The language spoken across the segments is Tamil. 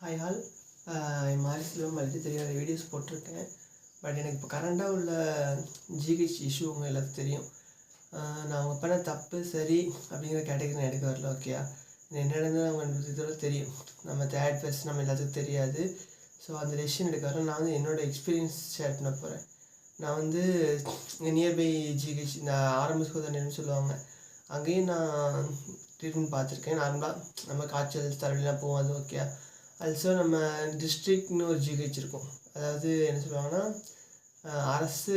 Hi all. மாரிசில் மல்டி தெரியாத வீடியோஸ் போட்டிருக்கேன். பட் எனக்கு இப்போ கரண்டாக உள்ள ஜிஹெச் இஷ்யூ உங்கள் எல்லாத்துக்கும் தெரியும். நான் அவங்க பண்ண தப்பு சரி அப்படிங்கிற கேட்டகரி நான் எடுக்க வரல. ஓகேயா, என்ன நடந்தது அவங்க இதோட தெரியும். நம்ம தேர்ட் பர்சன் நம்ம எல்லாத்துக்கும் தெரியாது. ஸோ அந்த டெசிஷன் எடுக்க வரல. நான் வந்து என்னோடய எக்ஸ்பீரியன்ஸ் ஷேர் பண்ண போகிறேன். நான் வந்து இங்கே நியர்பை ஜிஹெச் இந்த ஆரம்ப சுகாதாரம்னு சொல்லுவாங்க, அங்கேயும் நான் ட்ரீட்மெண்ட் பார்த்துருக்கேன். நார்மலாக நம்ம காய்ச்சல் தலைவலிலாம் போவோம், அது ஓகே. ஆல்சோ நம்ம டிஸ்ட்ரிக்ட்னு ஒரு ஜிஹெச் இருக்கும். அதாவது என்ன சொல்லுவாங்கன்னா, அரசு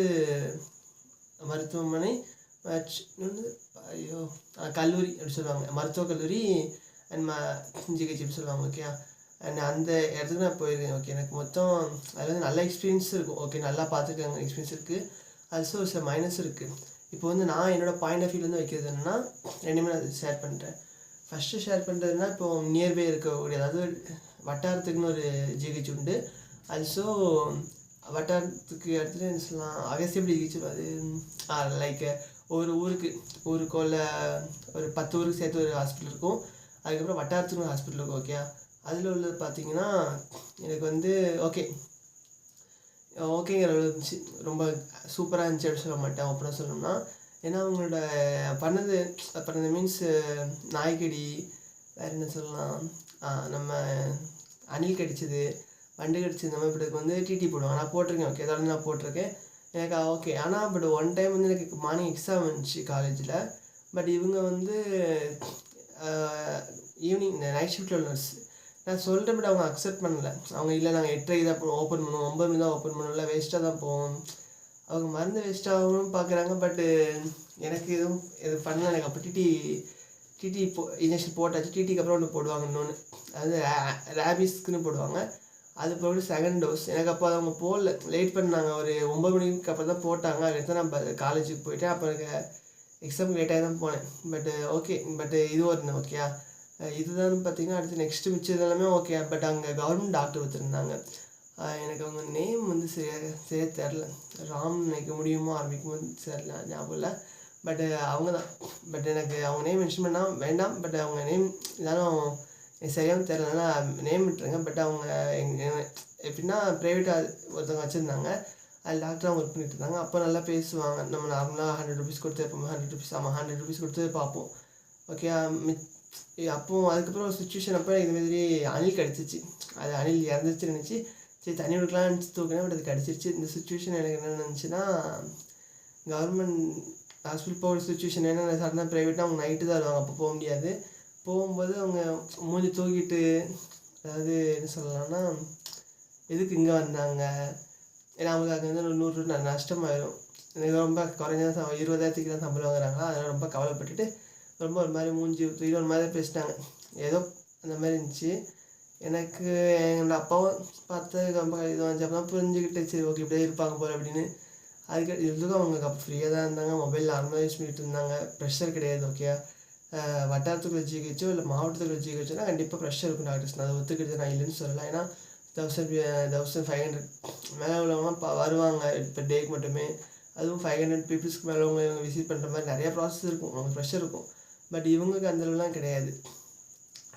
மருத்துவமனை கல்லூரி அப்படி சொல்லுவாங்க, மருத்துவக் கல்லூரி அண்ட் ஜிஹெச் அப்படி சொல்லுவாங்க. ஓகே, அண்ட் அந்த இடத்துக்கு நான் போயிருக்கேன். ஓகே, எனக்கு மொத்தம் அதில் வந்து நல்ல எக்ஸ்பீரியன்ஸ் இருக்கும். ஓகே, நல்லா பார்த்துருக்காங்க, எக்ஸ்பீரியன்ஸ் இருக்குது. ஆல்சோ சில மைனஸ் இருக்குது. இப்போ வந்து நான் என்னோடய பாயிண்ட் ஆஃப் வியூலேருந்து வைக்கிறது என்னென்னா, ரெண்டுமே நான் ஷேர் பண்ணுறேன். ஃபஸ்ட்டு ஷேர் பண்ணுறதுனா, இப்போது நியர்பை இருக்கக்கூடிய, அதாவது வட்டாரத்துக்குன்னு ஒரு ஜிஹெச் உண்டு. ஆல்சோ வட்டாரத்துக்கு இடத்துல என்ன சொல்லலாம், அகசியப்படி ஜிஹெச். அது லைக் ஒரு ஊருக்குள்ள ஒரு 10 ஊருக்கு சேர்த்து ஒரு ஹாஸ்பிட்டல் இருக்கும். அதுக்கப்புறம் வட்டாரத்துக்கு ஒரு ஹாஸ்பிட்டல் இருக்கும். ஓகே, அதில் உள்ளது பார்த்தீங்கன்னா எனக்கு வந்து ஓகேங்கிற இருந்துச்சு. ரொம்ப சூப்பராக இருந்துச்சு அப்படின்னு சொல்ல மாட்டேன், அப்புறம் சொல்லணும்னா. ஏன்னா அவங்களோட பண்ணது மீன்ஸ் நாய்க்கடி, வேறு என்ன சொல்லலாம், நம்ம அணில் கடிச்சது, வண்டு கடிச்சது, இந்த மாதிரி இப்படி வந்து டிடி போடுவாங்க. நான் போட்டிருக்கேன். ஓகே, அதாவது நான் போட்டிருக்கேன். எனக்கு ஓகே. ஆனால் பட் ஒன் டைம் வந்து எனக்கு மார்னிங் எக்ஸாம் இருந்துச்சு காலேஜில். பட் இவங்க வந்து ஈவினிங் நைட் ஷிஃப்ட்டில் உள்ள நர்ஸ். நான் சொல்கிறேன், பட் அவங்க அக்செப்ட் பண்ணலை. அவங்க இல்லை, நாங்கள் 8:30 தான் ஓப்பன் பண்ணுவோம், 9 மணி தான் ஓப்பன் பண்ணுவோம்ல, வேஸ்ட்டாக தான் போவோம். அவங்க மருந்து வேஸ்ட்டாகவும் பார்க்குறாங்க. பட்டு எனக்கு இது பண்ணல. எனக்கு அப்போ டிடி இன்ஜெக்ஷன் போட்டாச்சு. டிடிக்கு அப்புறம் ஒன்று போடுவாங்க, இன்னொன்று அது ரேபிஸ்க்குன்னு போடுவாங்க. அது போட்டு செகண்ட் டோஸ். எனக்கு அப்போ அவங்க போடல, லேட் பண்ணாங்க. ஒரு 9 மணிக்கு அப்புறம் தான் போட்டாங்க. அதுக்கடுத்து நான் காலேஜுக்கு போயிட்டேன். அப்போ எனக்கு எக்ஸாம் லேட்டாக தான் போனேன். பட்டு ஓகே, பட்டு இது ஒரு ஓகே. இதுதான் பார்த்தீங்கன்னா அடுத்து நெக்ஸ்ட்டு மிச்சது எல்லாமே ஓகே. பட் அங்கே கவர்மெண்ட் டாக்டர் வச்சுருந்தாங்க. எனக்கு அவங்க நேம் வந்து சரியாக தெரில. ராம் நினைக்க முடியுமோ ஆரம்பிக்கும் போது தெரில, ஞாபகம் இல்லை. பட்டு அவங்க தான். பட் எனக்கு அவங்க நேம் மென்ஷன் பண்ணால் வேண்டாம். பட் அவங்க நேம் இருந்தாலும் சரியாகவும் தெரிலனால நேம் விட்டுருங்க. பட் அவங்க எப்படின்னா ப்ரைவேட்டாக ஒருத்தவங்க வச்சுருந்தாங்க. அதில் டாக்டர் அவங்க ஒர்க் பண்ணிட்டு இருந்தாங்க. அப்போ நல்லா பேசுவாங்க. நம்ம நார்மலாக 100 ருபீஸ் கொடுத்து எப்போவுமே 100 ருபீஸ், ஆமாம் 100 ருபீஸ் கொடுத்து பார்ப்போம். ஓகே, அப்போது அதுக்கப்புறம் ஒரு சுச்சுவேஷன் அப்போ இதுமாதிரி அணில் கடிச்சிச்சு. அது அணில் இறந்துச்சுன்னு நினச்சி சரி தண்ணி கொடுக்கலாம்னு நினச்சி தூக்கினேன். பட் அது கடிச்சிருச்சு. இந்த சுச்சுவேஷன் எனக்கு என்ன நினச்சின்னா, கவர்மெண்ட் ஹாஸ்பிட்டல் போகிற சுச்சுவேஷன் என்ன, சார் ப்ரைவேட்டாக அவங்க நைட்டு தான் வருவாங்க, அப்போ போக முடியாது. போகும்போது அவங்க மூஞ்சி தூக்கிட்டு, அதாவது என்ன சொல்லலாம்னா, எதுக்கு இங்கே வந்தாங்க, ஏன்னா அவங்களுக்கு அங்கே வந்து 100 ரூபா நஷ்டமாயிடும். எனக்கு ரொம்ப குறைஞ்ச 20,000க்கு தான் சம்பளம் வாங்குறாங்களா, அதனால் ரொம்ப கவலைப்பட்டுட்டு ரொம்ப ஒரு மாதிரி மூஞ்சி தூக்கிட்டு ஒரு மாதிரி பேசிட்டாங்க. ஏதோ அந்த மாதிரி இருந்துச்சு. எனக்கு எங்கள் அப்பாவும் பார்த்து ரொம்ப இது வந்துச்சு. அப்போ தான் புரிஞ்சுக்கிட்டு சரி ஓகே இப்படியே இருப்பாங்க போல் அப்படின்னு. அதுக்கு இதுக்கும் அவங்க அப்போ ஃப்ரீயாக தான் இருந்தாங்க. மொபைல் நார்மலாக யூஸ் பண்ணிட்டு இருந்தாங்க. ப்ரெஷர் கிடையாது. ஓகே, வட்டாரத்துக்குள்ள ஜிஹெச்சோ இல்லை மாவட்டத்துக்குள்ள ஜிஹெச்சோன்னா கண்டிப்பாக ப்ரெஷர் இருக்கும் டாக்டர்ஸ். நான் அதை ஒத்துக்கிட்டு நான் இல்லைன்னு சொல்லலாம். ஏன்னா 1500 மேலே உள்ளவங்களாம் வருவாங்க இப்போ டேக்கு மட்டுமே. அதுவும் 500 பீப்புள்ஸ்க்கு மேலே இவங்க விசிட் பண்ணுற மாதிரி நிறையா ப்ராசஸ் இருக்கும், அவங்க ப்ரெஷர் இருக்கும். பட் இவங்களுக்கு அந்தளவுலாம் கிடையாது.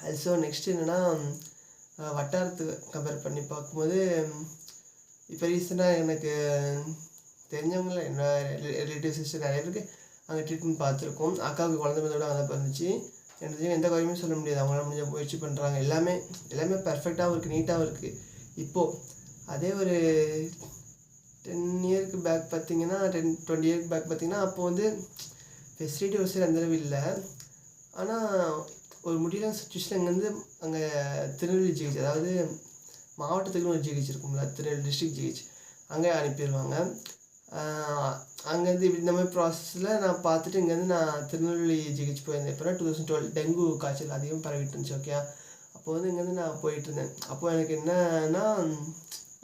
ஆல்சோ நெக்ஸ்ட் என்னென்னா, வட்டாரத்துக்கு கம்பேர் பண்ணி பார்க்கும்போது இப்போ ரீசெண்டாக எனக்கு தெரிஞ்சவங்கள என்ன ரிலேட்டிவ் சிஸ்டர் நிறைய பேருக்கு அங்கே ட்ரீட்மெண்ட் பார்த்துருக்கோம். அக்காவுக்கு குழந்தை பிறந்தோட அங்கே பிறந்துச்சு. எனக்கு எந்த குறையுமே சொல்ல முடியாது. அவங்களால முடிஞ்ச முயற்சி பண்ணுறாங்க. எல்லாமே பெர்ஃபெக்டாகவும் இருக்குது, நீட்டாகவும் இருக்குது. இப்போது அதே ஒரு 10 இயருக்கு பேக் பார்த்தீங்கன்னா, 20 இயருக்கு பேக் பார்த்தீங்கன்னா, அப்போது வந்து ஃபெசிலிட்டி ஒரு சில அந்தளவு இல்லை. ஆனால் ஒரு முடியல சுச்சுவேஷன் அங்கேருந்து அங்கே திருநெல்வேலி ஜிஹெச், அதாவது மாவட்டத்துக்குன்னு ஒரு ஜிஹெச் இருக்கும்ல, திருநெல்வேலி டிஸ்ட்ரிக்ட் ஜிஹெச், அங்கே அனுப்பிடுவாங்க. அங்கேருந்து இந்த மாதிரி ப்ராசஸில் நான் பார்த்துட்டு இங்கேருந்து நான் திருநெல்வேலி ஜிஹெச் போயிருந்தேன். இப்போ 2012 டெங்கு காய்ச்சல் அதிகம் பரவிட்டு இருந்துச்சு. ஓகே, அப்போ வந்து இங்கேருந்து நான் போயிட்டுருந்தேன். அப்போது எனக்கு என்னன்னா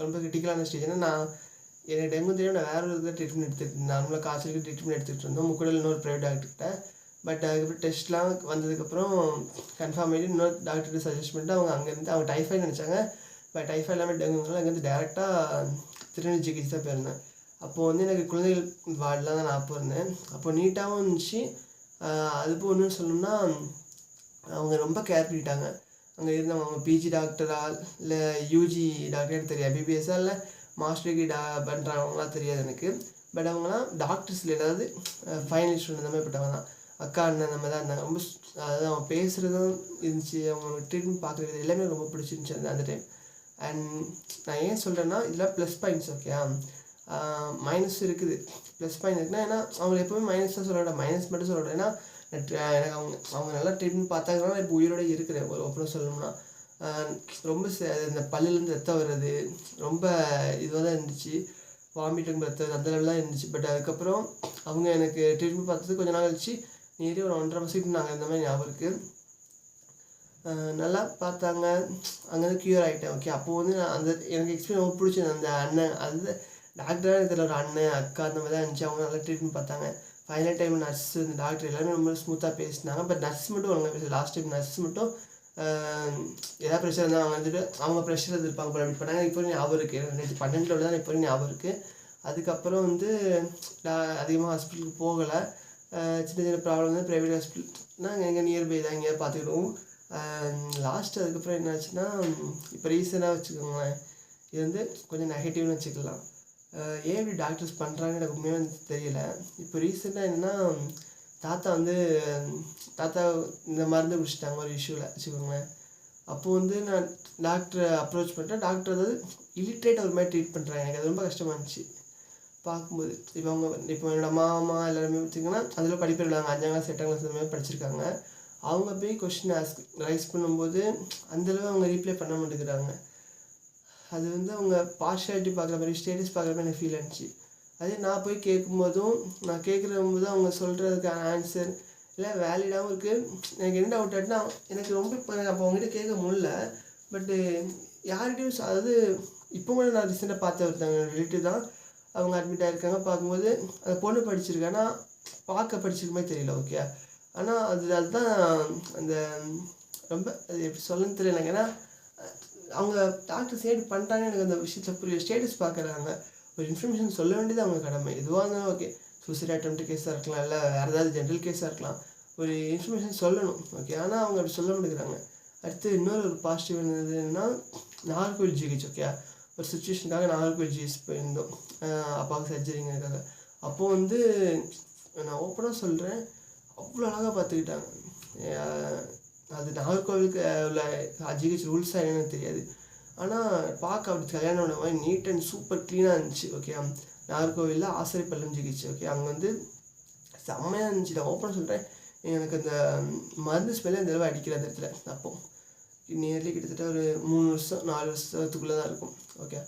ரொம்ப கிரிட்டிக்கலான ஸ்டேஜ். ஏன்னா எனக்கு டெங்கு தெரியும், நான் வேறு ஒரு ட்ரீட்மெண்ட் எடுத்துகிட்டு இருந்தேன். நார்மலாக காய்ச்சலுக்கு ட்ரீட்மெண்ட் எடுத்துகிட்டு இருந்தோம் முக்கூடல் இன்னொரு ப்ரைவேட் டாக்டர்கிட்ட. பட் அதுக்கப்புறம் டெஸ்ட்லாம் வந்ததுக்கப்புறம் கன்ஃபார்ம் ஆகிட்டு இன்னொரு டாக்டர்கிட்ட சஜஸ்ட் பண்ணிட்டு அவங்க டைஃபாய்டு நினச்சாங்க. பட் டைஃபாய்டு எல்லாமே டெங்குனால அங்கேருந்து டேரெக்டாக திருநெல்வேலி ஜிஹெச் தான் போயிருந்தேன். அப்போது வந்து எனக்கு குழந்தைகள் வார்டில் தான் நான் அப்போ இருந்தேன். அப்போ நீட்டாகவும் இருந்துச்சு. அது இப்போ ஒன்று சொல்லணும்னா அவங்க ரொம்ப கேர் பண்ணிட்டாங்க. அங்கே இருந்தவங்க அவங்க பிஜி டாக்டரா இல்லை யூஜி டாக்டர் தெரியாது, பிபிஎஸ்ஸா இல்லை மாஸ்டர் டிகிரி பண்ணுறவங்களாம் தெரியாது எனக்கு. பட் அவங்களாம் டாக்டர்ஸில் ஏதாவது ஃபைனல் ஸ்டூடெண்ட் அந்த மாதிரி பட்டவங்க தான், அக்கா அண்ணன் அந்த மாதிரி தான் இருந்தாங்க. ரொம்ப அதாவது அவங்க பேசுகிறதும் இருந்துச்சு, அவங்க ட்ரீட்மெண்ட் பார்க்குறது எல்லாமே ரொம்ப பிடிச்சிருந்துச்சி அந்த டைம். அண்ட் நான் ஏன் சொல்கிறேன்னா இதெல்லாம் ப்ளஸ் பாயிண்ட்ஸ். ஓகே, மைனஸ் இருக்குது, ப்ளஸ் பாயிண்ட் இருக்குன்னா ஏன்னா அவங்க எப்போவுமே மைனஸ் தான் சொல்ல விட, மைனஸ் மட்டும் சொல்ல விட. ஏன்னா எனக்கு அவங்க நல்லா ட்ரீட்மெண்ட் பார்த்தாங்கன்னா இப்போ உயிரோட இருக்கிறேன். ஒரு அப்புறம் சொல்லணும்னா ரொம்ப இந்த பல்லுலேருந்து ரத்தம் வர்றது ரொம்ப இதுவாக தான் இருந்துச்சு, வாமிட்டிங் ரத்தம் அந்த லெவலில் தான் இருந்துச்சு. பட் அதுக்கப்புறம் அவங்க எனக்கு ட்ரீட்மெண்ட் பார்த்தது கொஞ்சம் நாள் கழிச்சு நேரே ஒரு 1.5 மாதத்துக்கு நாங்கள் இந்த மாதிரி ஞாபகம் இருக்குது. நல்லா பார்த்தாங்க, அங்கேருந்து க்யூர் ஆகிட்டேன். ஓகே, அப்போது வந்து நான் அந்த எனக்கு எக்ஸ்பீரியன்ஸ் ரொம்ப பிடிச்சது. அந்த அண்ணன் அது டாக்டராக எனக்கு தெரியல, ஒரு அண்ணன் அக்கா அந்த மாதிரி தான் இருந்துச்சு. அவங்க நல்லா ட்ரீட்மெண்ட் பார்த்தாங்க. ஃபைனல் டைம் நர்ஸு இந்த டாக்டர் எல்லாமே ரொம்ப ஸ்மூத்தாக பேசினாங்க. பட் நர்ஸ் மட்டும் ஒழுங்காக பேசல. லாஸ்ட் டைம் நர்ஸ் மட்டும் எதாவது ப்ரெஷர் இருந்தால் அவங்க வந்துட்டு அவங்க ப்ரெஷர் இருப்பாங்க போல அப்படி பண்ணாங்க. இப்போ ஞாபகம் இருக்குது, 2012 தான் இப்போ ஞாபகம் இருக்குது. அதுக்கப்புறம் வந்து நான் அதிகமாக ஹாஸ்பிட்டலுக்கு போகலை. சின்ன சின்ன ப்ராப்ளம் வந்து ப்ரைவேட் ஹாஸ்பிட்டல் நாங்கள் எங்கள் நியர்பை தான் இங்கே பார்த்துக்கிடுவோம். லாஸ்ட்டு அதுக்கப்புறம் என்னாச்சுன்னா இப்போ ரீசெண்டாக வச்சுக்கோங்களேன், இது வந்து கொஞ்சம் நெகட்டிவ்னு வச்சுக்கலாம். ஏன் இப்படி டாக்டர்ஸ் பண்ணுறாங்கன்னு எனக்கு உண்மையாக தெரியல. இப்போ ரீசெண்டாக என்னென்னா தாத்தா இந்த மருந்து குடிச்சிட்டாங்க ஒரு இஷ்யூவில் வச்சுக்கோங்களேன். அப்போது வந்து நான் டாக்டரை அப்ரோச் பண்ணிட்டேன். டாக்டர் அதாவது இலிட்ரேட் ஒரு மாதிரி ட்ரீட் பண்ணுறாங்க. எனக்கு அது ரொம்ப கஷ்டமாக இருந்துச்சு பார்க்கும்போது. இப்போ என்னோடய மாமா எல்லாருமே பார்த்திங்கன்னா அதில் படிப்பு இல்லாங்க, 5ஆம் கிளாஸ் 8ஆம் கிளாஸ் இந்த மாதிரி படிச்சிருக்காங்க. அவங்க போய் கொஸ்டின் ரைஸ் பண்ணும்போது அந்தளவு அவங்க ரீப்ளை பண்ண மாட்டேங்கிறாங்க. அது வந்து அவங்க பார்ஷியாலிட்டி பார்க்குற மாதிரி, ஸ்டேட்டஸ் பார்க்குற மாதிரி எனக்கு ஃபீல் ஆச்சு. அதே நான் போய் கேட்கும்போதும் நான் கேட்குறம்போது அவங்க சொல்கிறதுக்கான ஆன்சர் இல்லை வேலிடாகவும் இருக்குது. எனக்கு என்ன டவுட் ஆகிட்டுனா எனக்கு ரொம்ப இப்போ அப்போ அவங்ககிட்ட கேட்க முடியல. பட்டு யார்கிட்டையும் அதாவது இப்போ கூட நான் ரீசெண்டாக பார்த்து ஒருத்தாங்க ரிலேட்டிவ் தான், அவங்க அட்மிட் ஆகிருக்காங்க. பார்க்கும்போது அந்த பொண்ணு படிச்சிருக்கேன், ஆனால் பார்க்க படிச்சிருக்க மாதிரி தெரியல. ஓகே, ஆனால் அதுதான் அந்த ரொம்ப அது எப்படி சொல்லணும்னு தெரியல எனக்கு. ஏன்னா அவங்க டாக்டர்ஸ் ஏன் பண்ணுறாங்க எனக்கு அந்த விஷயத்தை புரிய. ஸ்டேட்டஸ் பார்க்குறாங்க, ஒரு இன்ஃபர்மேஷன் சொல்ல வேண்டியது அவங்க கடமை. எதுவாக இருந்தாலும் ஓகே, சூசைட் அட்டெம்ப்ட் கேஸாக இருக்கலாம், இல்லை வேறு ஏதாவது ஜென்ரல் கேஸாக இருக்கலாம், ஒரு இன்ஃபர்மேஷன் சொல்லணும். ஓகே, ஆனால் அவங்க அப்படி சொல்ல மாட்டேங்கிறாங்க. அடுத்து இன்னொரு ஒரு பாசிட்டிவ் என்னதுன்னா நாகர்கோவில் ஜிஹெச். ஓகே, ஒரு சுச்சுவேஷனுக்காக நாகர்கோவில் ஜிஹெச் போயிருந்தோம் அப்பாவுக்கு சர்ஜரிங்கிறதுக்காக. அப்போது வந்து நான் ஓப்பனாக சொல்கிறேன், அவ்வளோ அழகாக பார்த்துக்கிட்டாங்க. அது நாகர்கோவிலுக்கு உள்ள ஜிஹெச் ரூல்ஸாக என்னன்னு தெரியாது, ஆனால் பார்க்க அப்படி கல்யாணம் மாதிரி நீட் அண்ட் சூப்பர் க்ளீனாக இருந்துச்சு. ஓகே, நாகர்கோவிலில் ஆசிரியப்பள்ளம் ஜிஹெச். ஓகே, அங்கே வந்து செம்மையாக இருந்துச்சு. நான் ஓப்பனாக சொல்கிறேன், எனக்கு அந்த மருந்து ஸ்மெல்லே அந்த அளவு அடிக்கிற அந்த இடத்துல. அப்போது நியர்லி கிட்டத்தட்ட ஒரு 3 வருஷம் 4 வருஷத்துக்குள்ளே தான் இருக்கும். ஓகே,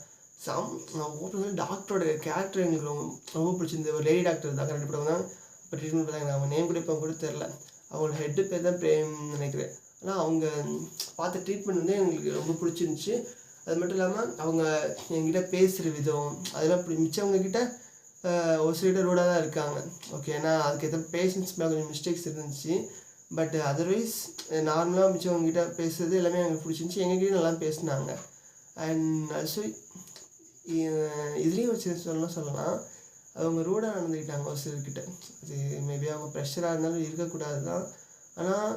நான் ஓப்பனாக டாக்டரோட கேரக்டர் எங்களுக்கு ரொம்ப பிடிச்சிருந்தது. ஒரு லேடி டாக்டர் தான் கண்டிப்பாக தான் இப்போ ட்ரீட்மெண்ட் பண்ணாங்க. அவங்க நேம் கூட இப்போ கூட தெரில, அவங்களோட ஹெட்டு பேர் தான் பிரேம்னு நினைக்கிறேன். ஆனால் அவங்க பார்த்த ட்ரீட்மெண்ட் வந்து எங்களுக்கு ரொம்ப பிடிச்சிருந்துச்சி. அது மட்டும் இல்லாமல் அவங்க என்கிட்ட பேசுகிற விதம் அதெல்லாம் மிச்சவங்கக்கிட்ட ஒரு சில ரூடாக தான் இருக்காங்க. ஓகே, ஏன்னா அதுக்கேற்ற பேஷன்ஸ் மேலே கொஞ்சம் மிஸ்டேக்ஸ் இருந்துச்சு. பட் அதர்வைஸ் நார்மலாக மிச்சவங்ககிட்ட பேசுகிறது எல்லாமே எனக்கு பிடிச்சிருந்துச்சி. எங்ககிட்ட நல்லா பேசினாங்க. அண்ட் ஆல்சோ இதுலேயும் வச்சு சொல்லலாம், அவங்க ரூடாக நடந்துக்கிட்டாங்க ஒரு சிலர்கிட்ட. அது மேபி அவங்க ப்ரெஷராக இருந்தாலும் இருக்கக்கூடாது தான், ஆனால்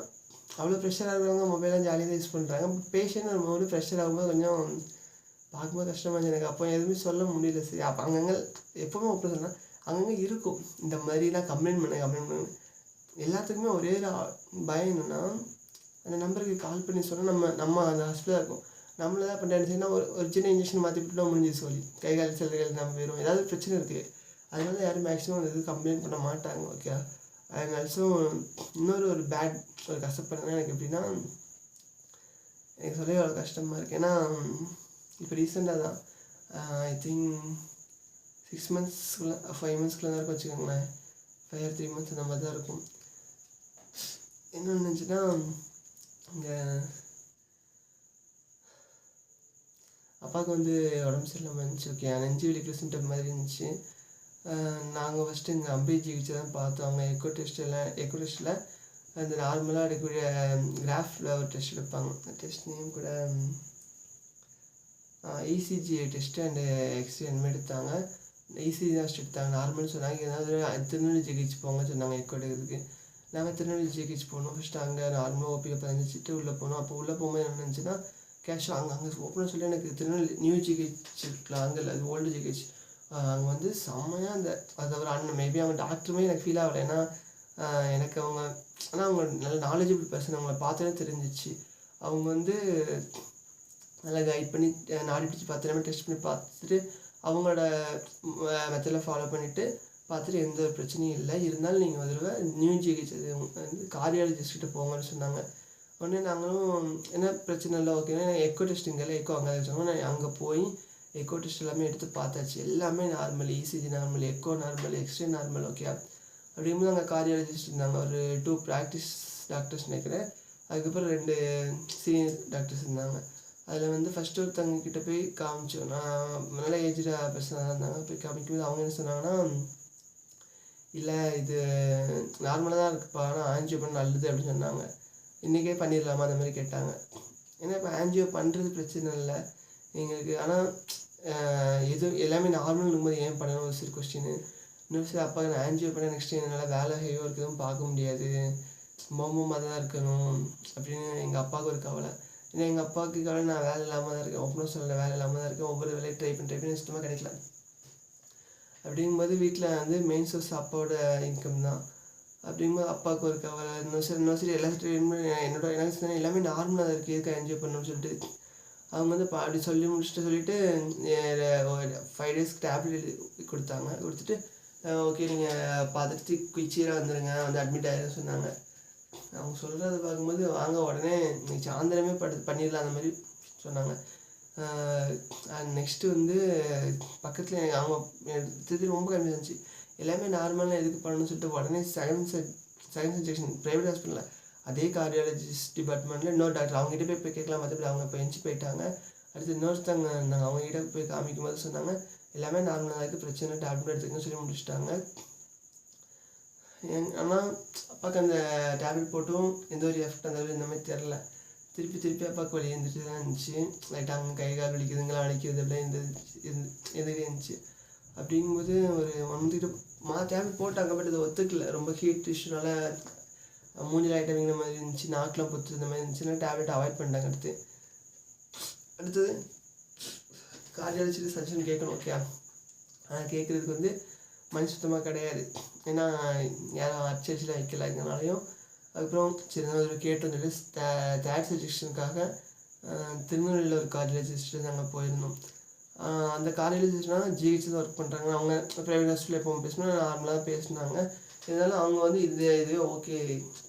அவ்வளோ ப்ரெஷராக இருக்கிறவங்க மொபைலாம் ஜாலியாக தான் யூஸ் பண்ணுறாங்க. பேஷண்ட் வரும்போது ப்ரெஷர் ஆகும்போது கொஞ்சம் பார்க்கும்போது கஷ்டமாக இருந்துச்சு எனக்கு. அப்போ எதுவுமே சொல்ல முடியல. சரி, அப்போ அங்கங்கே எப்போவுமே ஓப்பன் சொன்னால் அங்கங்கே இருக்கும் இந்த மாதிரிலாம் கம்ப்ளைண்ட் பண்ண எல்லாத்துக்குமே ஒரே பயம் என்னென்னா, அந்த நம்பருக்கு கால் பண்ணி சொன்னால் நம்ம அந்த ஹாஸ்பிட்டலாக இருக்கும், நம்மள தான் பண்ணுறேன்னு சொன்னால் ஒரு சின்ன இன்ஜெக்ஷன் மாற்றி விட்டுலாம் முடிஞ்சு சொல்லி கை கால் செல்கள் நம்ம போயிடும். ஏதாவது பிரச்சனை இருக்குது, அதனால யாரும் மேக்ஸிமம் அந்த இது கம்ப்ளைண்ட் பண்ண மாட்டாங்க. ஓகே, அண்ட் ஆல்சோ இன்னொரு பேட் ஒரு கஷ்டப்படுறதுனா எனக்கு எப்படின்னா, எனக்கு சொல்லவே அவ்வளோ கஷ்டமாக இருக்குது. ஏன்னா இப்போ ரீசெண்டாக தான் ஐ திங்க் 6 monthsக்குள்ளே 5 monthsக்குள்ளே தான் இருக்கும் வச்சுக்கோங்களேன். 5 or 3 months அந்த மாதிரி தான் இருக்கும். என்ன நினச்சின்னா, இங்கே அப்பாவுக்கு வந்து உடம்பு சரியில்லாமல் இருந்துச்சு. ஓகே, நெஞ்சு வலிக்கிற சிம்டம் மாதிரி இருந்துச்சு. நாங்கள் ஃபஸ்ட்டு இங்கே அம்பை ஜிஹெச் தான் பார்த்தோம். அவங்க எக்கோ டெஸ்ட்டில் அந்த நார்மலாக எடுக்கக்கூடிய கிராஃபில் ஒரு டெஸ்ட் எடுப்பாங்க. டெஸ்ட் நேம் கூட இசிஜி டெஸ்ட்டு அண்டு எக்ஸ்ரே அந்த மாதிரி எடுத்தாங்க. இசிஜி தான் எடுத்தாங்க, நார்மல்னு சொன்னாங்க. ஏதாவது திருநெல்வேலி ஜிஹெச் போங்க சொன்னாங்க எக்கோ எடுக்கிறதுக்கு. நாங்கள் திருநெல்வேலி ஜிஹெச் போனோம். ஃபஸ்ட்டு அங்கே நார்மலாக ஓபியில் பதிஞ்சிட்டு உள்ளே போனோம். அப்போ உள்ளே போகும்போது என்ன இருந்துச்சுன்னா கேஷுவலாக அங்கே ஓப்பனாக சொல்லி எனக்கு திருநெல்வேலி நியூ ஜிஹெச் இருக்குல்ல, அங்கே இல்லை, அது ஓல்டு ஜிஹெச். அங்கே வந்து செம்மையாக அது ஒரு அண்ணன் மேபி அவங்க டாக்டருமே எனக்கு ஃபீல் ஆகலை. ஏன்னா எனக்கு அவங்க ஆனால் அவங்க நல்ல நாலேஜபிள் பர்சன். அவங்கள பார்த்தோன்னே தெரிஞ்சிச்சு. அவங்க வந்து நல்லா கைட் பண்ணி நாடி பிடிச்சி பார்த்து எல்லாமே டெஸ்ட் பண்ணி பார்த்துட்டு அவங்களோட மெத்தடில் ஃபாலோ பண்ணிவிட்டு பார்த்துட்டு எந்த ஒரு பிரச்சனையும் இல்லை. இருந்தாலும் நீங்கள் ஒரு தடவை நியூ ஜிஹெச் அது வந்து கார்டியாலஜிஸ்ட்கிட்ட போங்கன்னு சொன்னாங்க. உடனே நாங்களும் என்ன பிரச்சனை இல்லை ஓகேன்னா எக்கோ டெஸ்டிங்கில் எக்கோ அங்கே வச்சாங்க. நான் அங்கே போய் எக்கோ டெஸ்ட் எல்லாமே எடுத்து பார்த்தாச்சு. எல்லாமே normal, ECG normal, echo normal, x-ray normal. Okay அப்படிங்கும்போது அங்கே கார்டியாலஜிஸ்ட் இருந்தாங்க. ஒரு 2 ப்ராக்டிஸ் டாக்டர்ஸ் நினைக்கிறேன். அதுக்கப்புறம் 2 சீனியர் டாக்டர்ஸ் இருந்தாங்க. அதில் வந்து ஃபஸ்ட்டு ஒருத்தவங்கக்கிட்ட போய் காமிச்சோம். நான் நல்ல ஏஜ்டு பர்சனாக இருந்தாங்க. போய் காமிக்கும்போது அவங்க என்ன சொன்னாங்கன்னா, இல்லை இது நார்மலாக தான் இருக்குப்பா, ஆனால் ஆன்ஜியோ பண்ண நல்லது அப்படின்னு சொன்னாங்க. இன்றைக்கே பண்ணிடலாமா அந்த மாதிரி கேட்டாங்க. ஏன்னா இப்போ ஆன்ஜியோ பண்ணுறது பிரச்சனை இல்லை எங்களுக்கு. ஆனால் எதுவும் எல்லாமே நார்மல் இருக்கும்போது ஏன் பண்ணணும் ஒரு சில கொஸ்டின். இன்னொரு சில அப்பா நான் ஆன்ஜியோ பண்ண நெக்ஸ்ட் என்னால் வேலை ஹெவியாக இருக்குதுன்னு பார்க்க முடியாது, மோமமாக தான் இருக்கணும் அப்படின்னு எங்கள் அப்பாவுக்கு ஒரு கவலை. ஏன்னா எங்கள் அப்பாவுக்கு கவலை நான் வேலை இல்லாமல் தான் இருக்கேன். ஒப்பனும் சொல்லலை, வேலை இல்லாமல் தான் இருக்கேன். ஒவ்வொரு வேலையை ட்ரை பண்ணி இஷ்டமாக கிடைக்கல. அப்படிங்கும்போது வீட்டில் வந்து மெயின் சோர்ஸ் அப்பாவோட இன்கம் தான். அப்படிங்கும்போது அப்பாவுக்கு ஒரு கவலை. இன்னும் சரி எல்லா எனக்கு எல்லாமே நார்மலாக தான் இருக்குது, எதுக்கு என்ஜாய் பண்ணணும்னு சொல்லிட்டு அவங்க வந்து அப்படி சொல்லிட்டு 5 டேஸ்க்கு டேப்லெட் கொடுத்தாங்க. கொடுத்துட்டு ஓகே நீங்கள் பார்த்துட்டு குயிச்சியாக வந்துடுங்க, வந்து அட்மிட் ஆகிடுன்னு சொன்னாங்க. அவங்க சொல்கிறத பார்க்கும்போது வாங்க உடனே இன்னைக்கு சாயந்தரமே பண்ணிடலாம் அந்த மாதிரி சொன்னாங்க. நெக்ஸ்ட்டு வந்து பக்கத்தில் அவங்க திருப்பி ரொம்ப கம்மி இருந்துச்சு. எல்லாமே நார்மலாக எதுக்கு பண்ணணும்னு சொல்லிட்டு உடனே செகண்ட் செக்ஷன் ப்ரைவேட் ஹாஸ்பிட்டலில் அதே கார்டியாலஜிஸ்ட் டிபார்ட்மெண்ட்டில் இன்னொரு டாக்டர் அவங்ககிட்ட போய் கேட்கலாம். மற்றபடி அவங்க இப்போ எஞ்சி போயிட்டாங்க. அடுத்து இன்னொருத்தவங்க இருந்தாங்க. அவங்ககிட்ட போய் காமிக்கும் போது சொன்னாங்க எல்லாமே நார்மலாக இருக்குது, பிரச்சனை டேப்லெட் எடுத்துக்கன்னு சொல்லி முடிச்சுட்டாங்க. ஆனால் அப்பாவுக்கு அந்த டேப்லெட் போட்டும் எந்த ஒரு எஃபெக்ட் அந்த இந்த மாதிரி தெரில. திருப்பி அப்பாவுக்கு வலி இருந்துட்டு தான் இருந்துச்சு. லைட்டாக அங்கே கை கால் வலிக்குதுங்களா வலிக்குது அப்படியே எதிரே இருந்துச்சு. அப்படிங்கும்போது ஒரு 1 month டேப்லெட் போட்டாங்க. பட் அது ஒத்துக்கல. ரொம்ப ஹீட் இஷ்யூனால மூஞ்சில் லைட்டாக வீங்கின மாதிரி இருந்துச்சு, நாக்கெலாம் பொத்து இந்த மாதிரி இருந்துச்சுன்னா டேப்லெட் அவாய்ட் பண்ணிட்டாங்க. அடுத்தது கார்டியாலஜி சஜஷன் கேட்கணும். ஓகே ஆனால் கேட்குறதுக்கு வந்து மணி சுத்தமாக கிடையாது. ஏன்னா யாரும் அச்சடிச்சுலாம் வைக்கலாங்கனாலையும் அதுக்கப்புறம் சரி ஒரு கேட்டோம் சொல்லி தேர்ட் சஜஷனுக்காக திருநெல்வேலியில் ஒரு கார்டியாலஜிஸ்ட்டு நாங்கள் போயிருந்தோம். அந்த கார்டியாலஜிஸ்ட்னால் ஜிஹெச் தான் ஒர்க் பண்ணுறாங்க. அவங்க ப்ரைவேட் ஹாஸ்பிட்டலில் எப்போ பேசினா நார்மலாக பேசினாங்க. இருந்தாலும் அவங்க வந்து இதுவே ஓகே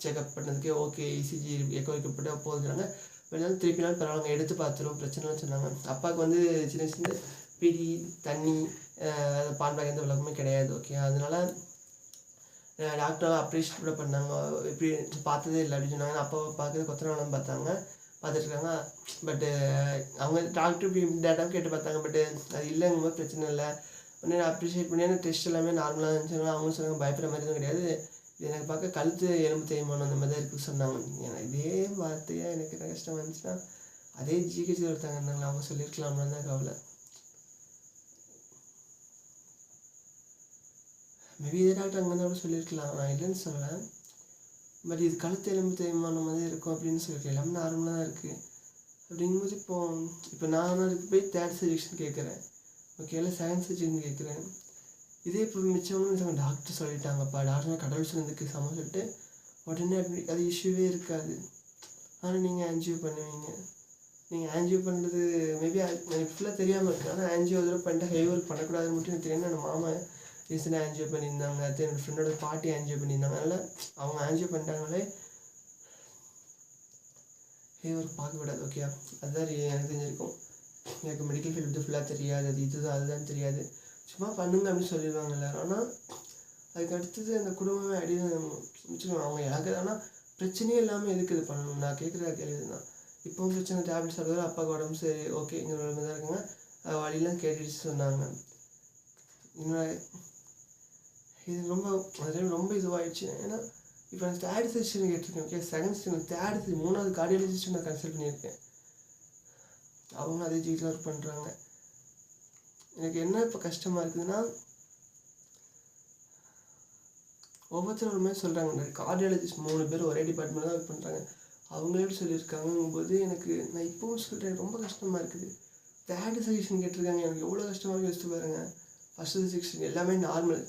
செக்அப் பண்ணதுக்கே ஓகே இசிஜி எக்கோ வைக்கப்பட்டு போகுதுனாங்க. இருந்தாலும் திருப்பி நாள் பரவாயில்ல எடுத்து பார்த்துருவோம் பிரச்சனைலாம் சொன்னாங்க. அப்பாவுக்கு வந்து சின்ன பீடி தண்ணி பான்பேக் எந்த விளக்கமே கிடையாது. ஓகே அதனால டாக்டராக அப்ரிஷியேட் கூட பண்ணாங்க. எப்படி பார்த்ததே இல்லை அப்படின்னு சொன்னாங்க. அப்பாவை பார்க்குறது கொத்தனாலும் பார்த்துட்ருக்காங்க. பட்டு அவங்க டாக்டர் டேட்டாவும் கேட்டு பார்த்தாங்க. பட்டு அது இல்லைங்கும்போது பிரச்சனை இல்லை. உடனே அப்ரிஷியேட் பண்ணி அந்த டெஸ்ட் எல்லாமே நார்மலாக இருந்துச்சுன்னா அவங்க சொன்னாங்க பயப்படுற மாதிரி எதுவும் கிடையாது, இது எனக்கு பார்க்க கழுத்து எலும்பு தேய்மானம் அந்த மாதிரி தான் இருக்குது சொன்னாங்க. ஏன்னா இதே வார்த்தையாக எனக்கு என்ன கஷ்டம் வந்துச்சுன்னா அதே ஜிஹெச்சில் ஒருத்தாங்க இருந்தாங்களா அவங்க சொல்லியிருக்கலாம்னு தான் கவலை. மேபி இதே டாக்டர் அங்கே தான் கூட சொல்லியிருக்கலாம், நான் இல்லைன்னு சொல்லுவேன். பட் இது கழுத்து எலும்பு தேய்மானம் மாதிரி இருக்கும் அப்படின்னு சொல்லியிருக்கேன். எல்லாமே நார்மலாக தான் இருக்குது. அப்படிங்கும்போது இப்போ நான் அதுக்கு போய் தேர்ட் சஜஷன் கேட்குறேன். ஓகே இல்லை செகண்ட் சஜஷன் கேட்குறேன். இதே இப்போ மிச்சவங்க டாக்டர் சொல்லிட்டாங்கப்பா, டாக்டர் கடவுள் சொன்னதுக்கு சமம் சொல்லிட்டு உடனே அப்படி அது இஷ்யூவே இருக்காது. ஆனால் நீங்கள் ஆன்ஜியோ பண்ணுவீங்க. நீங்கள் ஆன்ஜியோ பண்ணுறது மேபி எனக்கு ஃபுல்லாக தெரியாமல் இருக்குது. ஆனால் ஆன்ஜியோ தடவை பண்ணிட்டு ஹெவி ஒர்க் பண்ணக்கூடாதுன்னு மட்டும் எனக்கு தெரியும். என்னோட மாமா ரீசெண்டாக ஆன்ஜியோ பண்ணியிருந்தாங்க. அடுத்து என்னோடய ஃப்ரெண்டோட பாட்டி ஆன்ஜியோ பண்ணியிருந்தாங்க. அதனால் அவங்க ஆன்ஜியோ பண்ணிட்டாங்களே ஹெவி ஒர்க் பார்க்கக்கூடாது. ஓகே அதுதான் எனக்கு தெரிஞ்சிருக்கும். எனக்கு மெடிக்கல் ஃபீல்டு பற்றி ஃபுல்லாக தெரியாது, அது இதுதான் அதுதான் தெரியாது, சும்மா பண்ணுங்க அப்படின்னு சொல்லிடுவாங்க எல்லோரும். ஆனால் அதுக்கு அடுத்தது அந்த குடும்பமே அடி மிச்சிடுவாங்க அவங்க எனக்கு. ஆனால் பிரச்சனையே இல்லாமல் எதுக்கு இது பண்ணணும்? நான் கேட்குற கேள்வி தான். இப்போவும் பிரச்சனை டேப்லெட் சாப்பிடுறது அப்பாவுக்கு உடம்பு சரி ஓகேங்கிற நிலைமை தான் இருக்குங்க. வழியெலாம் கேட்டுட்டு சொன்னாங்க. இன்னும் இது ரொம்ப இதுவாகிடுச்சு. ஏன்னா இப்போ நான் தேர்ட் செஷன் கேட்டிருக்கேன். ஓகே செகண்ட் செஷன் மூணாவது கார்டியாலஜிஸ்ட்டு நான் கன்சல்ட் பண்ணியிருக்கேன். அவங்க அதே ஜிஹெச்சில் ஒர்க் பண்ணுறாங்க. எனக்கு என்ன இப்போ கஷ்டமாக இருக்குதுன்னா ஒவ்வொருத்தரும் ஒரு மாதிரி சொல்கிறாங்க. கார்டியாலஜிஸ்ட் 3 பேர் ஒரே டிபார்ட்மெண்ட் தான் ஒர்க் பண்ணுறாங்க. அவங்களே சொல்லியிருக்காங்கும்போது எனக்கு நான் இப்போவும் சொல்கிறேன், ரொம்ப கஷ்டமாக இருக்குது. தேர்டு சஜஷன் கேட்டிருக்காங்க. எனக்கு எவ்வளோ கஷ்டமாக இருக்குது யோசிச்சு பாருங்கள். ஃபஸ்ட்டு சஜஷன் எல்லாமே normal,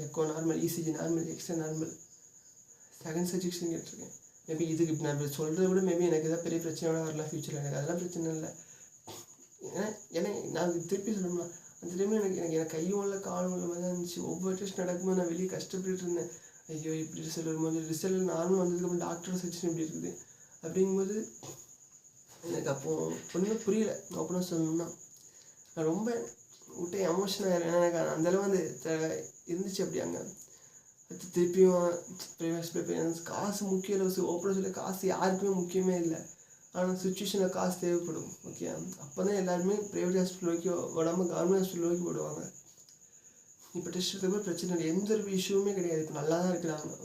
echo normal, ECG normal, x-ray normal. Second suggestion கேட்டிருக்கேன். மேபி இதுக்கு இப்போ நான் சொல்கிறத விட மேபி எனக்கு எதாவது பெரிய பிரச்சனையோட வரலாம் ஃப்யூச்சரில். எனக்கு அதெல்லாம் பிரச்சனை இல்லை. ஏன்னா நான் திருப்பி சொல்லணும்னா அந்த டைமில் எனக்கு கையும் இல்லை காலும் இல்லை மாதிரி தான் இருந்துச்சு. ஒவ்வொரு டெஸ்ட் நடக்கும்போது நான் வெளியே கஷ்டப்பட்டு இருந்தேன். ஐயோ இப்படி ரிசல்ட் வரும்போது ரிசல்ட் நார்மல் வந்ததுக்கப்புறம் டாக்டர் சஜஷன் இப்படி இருக்குது அப்படிங்கும்போது எனக்கு அப்போது ஒன்றுமே புரியல. ஓப்பனாக சொல்லணும்னா நான் ரொம்ப விட்டு எமோஷனாக ஆகிறேன். ஏன்னா எனக்கு அந்தளவு வந்து இருந்துச்சு அப்படி அங்கே. அடுத்து திருப்பியும் ப்ரைவேட் காசு முக்கியம் இல்லை. ஓப்பனாக சொல்ல காசு யாருக்குமே முக்கியமே இல்லை. ஆனால் சுச்சுவேஷனில் காசு தேவைப்படும். ஓகே, அப்போ தான் எல்லாருமே ப்ரைவேட் ஹாஸ்பிட்டல் நோக்கி விடாமல் கவர்மெண்ட் ஹாஸ்பிட்டல் நோக்கி போடுவாங்க. இப்போ டெஸ்ட் எடுத்தப்போ பிரச்சனை இல்லை, எந்த ஒரு இஷ்யூவுமே கிடையாது. இப்போ நல்லா தான் இருக்கிறாங்க.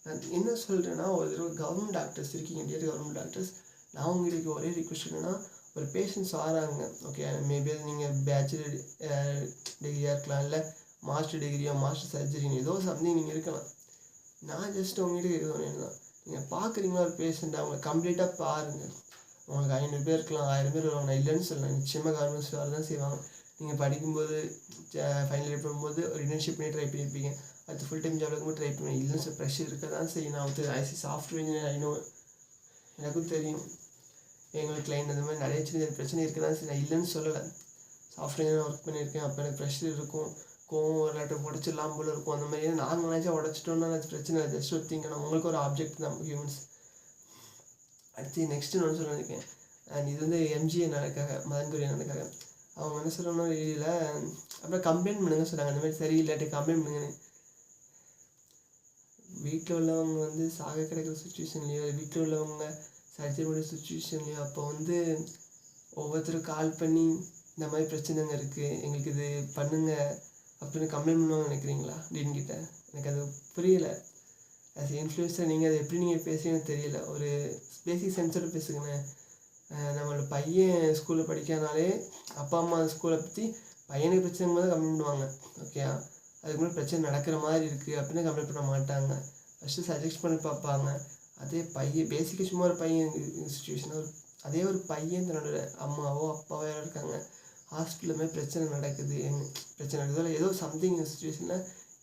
நான் என்ன சொல்கிறேன்னா, ஒரு தடவை கவர்மெண்ட் டாக்டர்ஸ் இருக்கீங்க, இந்தியாவில் கவர்மெண்ட் டாக்டர்ஸ், நான் உங்களுக்கு ஒரே ரிக்வெஸ்ட் என்னென்னா, ஒரு பேஷண்ட்ஸ் வராங்க. ஓகே, மேபி நீங்கள் பேச்சுலர் டிகிரியாக இருக்கலாம், இல்லை மாஸ்டர் டிகிரியோ மாஸ்டர் சர்ஜரின்னு ஏதோ சம்திங் நீங்கள் இருக்கலாம். நான் ஜஸ்ட் உங்கள்கிட்ட கேட்குறேன் என்னன்னா, நீங்கள் பார்க்குறீங்களா ஒரு பேஷண்ட்டை, அவங்கள கம்ப்ளீட்டாக பாருங்கள். உங்களுக்கு 500 பேர் இருக்கலாம், 1000 பேர் வருவாங்க. நான் இல்லைன்னு சொல்லலாம், நிச்சயமாக கவர்மெண்ட்ஸ் வர தான் செய்வாங்க. நீங்கள் படிக்கும்போது ஃபைனல் இயர் பண்ணும்போது ஒரு இன்டர்ன்ஷிப் பண்ணி ட்ரை பண்ணியிருப்பீங்க. அடுத்து ஃபுல் டைம் ஜாப் இருக்கும்போது ட்ரை பண்ணி இல்லைன்னு சொல்ல ப்ரெஷர் இருக்க தான் செய்யும். நான் வந்து ஐசி சாஃப்ட்வேர் இன்ஜினியர் ஆகினோம், எனக்கும் தெரியும். எங்களுக்கு கிளைண்ட் அந்த மாதிரி நிறைய சின்ன பிரச்சனை இருக்க தான் சரி, நான் இல்லைன்னு சொல்லலை. சாஃப்ட்வேர் இன்ஜினியர் ஒர்க் பண்ணியிருக்கேன். அப்போ எனக்கு ப்ரெஷர் இருக்கும், கோவம் ஒரு லேட்டர் உடச்சிடலாம் போல இருக்கும். அந்த மாதிரி நாங்கள் நினச்சா உடச்சிட்டோன்னா அது பிரச்சனை இல்லை. ஜஸ்ட் ஒரு திங்கணும், உங்களுக்கு ஒரு ஆப்ஜெக்ட் தான் ஹியூமன்ஸ். அடுத்து நெக்ஸ்ட்டு நான் சொல்லியிருக்கேன். அண்ட் இது வந்து எம்ஜிஏ நடக்காக, மதன்குரிய நடக்காக அவங்க என்ன சொல்லணும் வெளியில் அப்புறம் கம்ப்ளைண்ட் பண்ணுங்க சொல்கிறாங்க. அந்த மாதிரி சரியில்லாட்டி கம்ப்ளைண்ட் பண்ணுங்கன்னு. வீட்டில் உள்ளவங்க வந்து சாக கிடைக்கிற சுச்சுவேஷன்லையோ, வீட்டில் உள்ளவங்க சர்ஜரி பண்ணுற சுச்சுவேஷன்லையோ, அப்போ வந்து ஒவ்வொருத்தரும் கால் பண்ணி இந்த மாதிரி பிரச்சனைங்க இருக்குது, எங்களுக்கு இது பண்ணுங்க அப்படின்னு கம்ப்ளைண்ட் பண்ணுவாங்க நினைக்கிறீங்களா டீன் கிட்ட? எனக்கு அது புரியலை. ஆஸ் இன்ஃப்ளூயன்ஸாக நீங்கள் அதை எப்படி நீங்கள் பேசுவீங்கன்னு தெரியல. ஒரு பேசிக் சென்ஸோட பேசுங்கண்ணே. நம்மளோட பையன் ஸ்கூலில் படிக்காதனாலே அப்பா அம்மா ஸ்கூலை பற்றி பையனுக்கு பிரச்சனை போது கம்ப்ளைண்ட் பண்ணுவாங்க. ஓகே, அதுக்கு முன்னாடி பிரச்சனை நடக்கிற மாதிரி இருக்குது அப்படின்னு கம்ப்ளைண்ட் பண்ண மாட்டாங்க. ஃபஸ்ட்டு சஜெஸ்ட் பண்ணி பார்ப்பாங்க. அதே பையன் பேசிக்காக சும்மா ஒரு பையன் சுச்சுவேஷனாக அதே ஒரு பையன் தன்னோட அம்மாவோ அப்பாவோ யாரோ இருக்காங்க, ஹாஸ்பிட்டலில் மாதிரி பிரச்சனை நடக்குது, பிரச்சனை நடக்குதோ இல்லை ஏதோ சம்திங் சுச்சுவேஷனில்